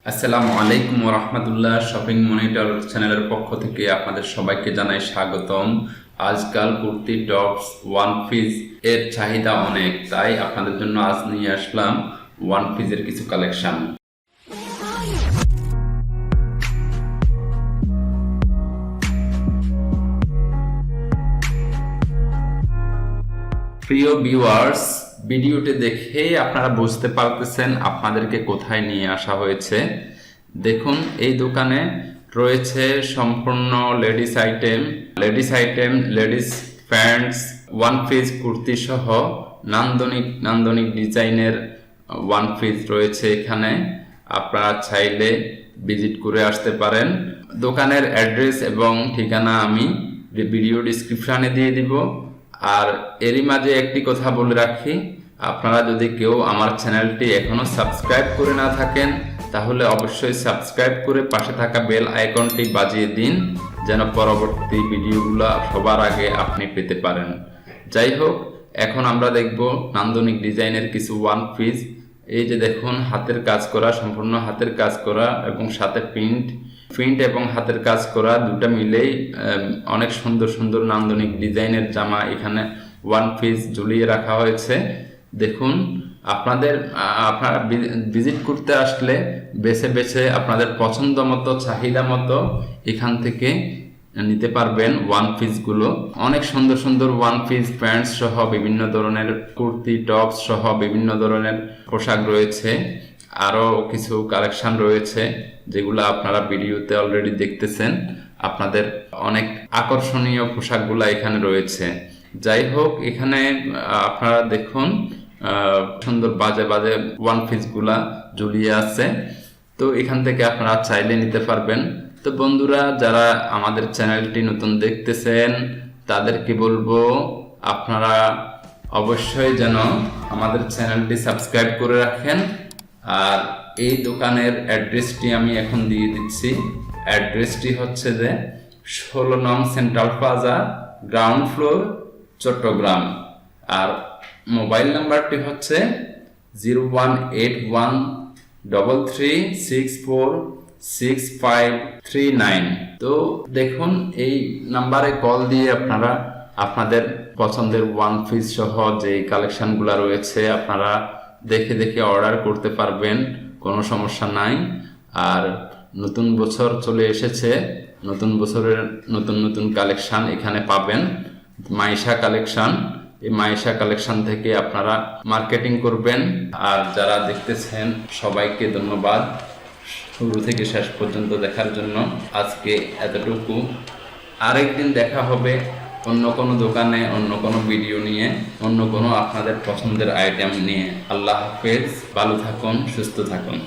আসসালামু আলাইকুম ওয়া রাহমাতুল্লাহ। শপিং মনিটর চ্যানেলের পক্ষ থেকে আপনাদের সবাইকে জানাই স্বাগতম। আজকাল কুর্তি, টপস, ওয়ান পিস এর চাহিদা অনেক, তাই আপনাদের জন্য আজ নিয়ে আসলাম ওয়ান পিসের কিছু কালেকশন। প্রিয় ভিউয়ার্স, ভিডিওটি দেখেই আপনারা বুঝতে পারতেছেন আপনাদেরকে কোথায় নিয়ে আসা হয়েছে। দেখুন, এই দোকানে রয়েছে সম্পূর্ণ ladies item, ladies pants, one piece kurti সহ নান্দনিক ডিজাইনের ওয়ান পিস রয়েছে এখানে। আপনারা চাইলে ভিজিট করে আসতে পারেন। দোকানের অ্যাড্রেস এবং ঠিকানা আমি ভিডিও ডিসক্রিপশানে দিয়ে দিব। আর এরই মাঝে একটি কথা বলে রাখি, আপনারা যদি কেউ আমার চ্যানেলটি এখনো সাবস্ক্রাইব করে না থাকেন তাহলে অবশ্যই সাবস্ক্রাইব করে পাশে থাকা বেল আইকনটি বাজিয়ে দিন, যেন পরবর্তী ভিডিওগুলো সবার আগে আপনি পেতে পারেন। যাই হোক, এখন আমরা দেখব নান্দনিক ডিজাইনের কিছু ওয়ান পিস। এই যে দেখুন, হাতের কাজ করা, সম্পূর্ণ হাতের কাজ করা এবং সাথে প্রিন্ট এবং হাতের কাজ করা দুটো মিলেই অনেক সুন্দর নান্দনিক ডিজাইনের জামা এখানে ওয়ান পিস ঝুলিয়ে রাখা হয়েছে। দেখুন, আপনারা ভিজিট করতে আসলে বেছে আপনাদের পছন্দ মতো, চাহিদা মতো এখান থেকে নিতে পারবেন ওয়ান পিসগুলো। অনেক সুন্দর ওয়ান পিস প্যান্টস সহ বিভিন্ন ধরনের কুর্তি, টপস সহ বিভিন্ন ধরনের পোশাক রয়েছে। আরও কিছু কালেকশন রয়েছে যেগুলো আপনারা ভিডিওতে অলরেডি দেখতেছেন। আপনাদের অনেক আকর্ষণীয় পোশাকগুলো এখানে রয়েছে। যাই হোক, এখানে আপনারা দেখুন সুন্দর বাজে ওয়ান পিসগুলা ঝুলিয়ে আছে। তো এখান থেকে আপনারা চাইলে নিতে পারবেন। তো বন্ধুরা, যারা আমাদের চ্যানেলটি নতুন দেখতেছেন তাদেরকে বলবো আপনারা অবশ্যই যেন আমাদের চ্যানেলটি সাবস্ক্রাইব করে রাখেন। আর এই দোকানের অ্যাড্রেসটি আমি এখন দিয়ে দিচ্ছি। অ্যাড্রেসটি হচ্ছে যে 16 নং central plaza, ground floor, Chattogram. আর মোবাইল নাম্বারটি হচ্ছে 01813364653 তো দেখুন, এই নাম্বারে কল দিয়ে আপনারা আপনাদের পছন্দের ওয়ান পিস সহ যে কালেকশনগুলো রয়েছে আপনারা দেখে অর্ডার করতে পারবেন, কোনো সমস্যা নাই। আর নতুন বছর চলে এসেছে, নতুন বছরের নতুন কালেকশন এখানে পাবেন। মাইশা কালেকশন, এই মাইশা কালেকশন থেকে আপনারা মার্কেটিং করবেন। আর যারা দেখতেছেন সবাইকে ধন্যবাদ শুরু থেকে শেষ পর্যন্ত দেখার জন্য। আজকে এতটুকু, আরেকদিন দেখা হবে অন্য কোনো দোকানে, অন্য কোনো ভিডিও নিয়ে, অন্য কোনো আপনাদের পছন্দের আইটেম নিয়ে। আল্লাহ হাফেজ, ভালো থাকুন, সুস্থ থাকুন।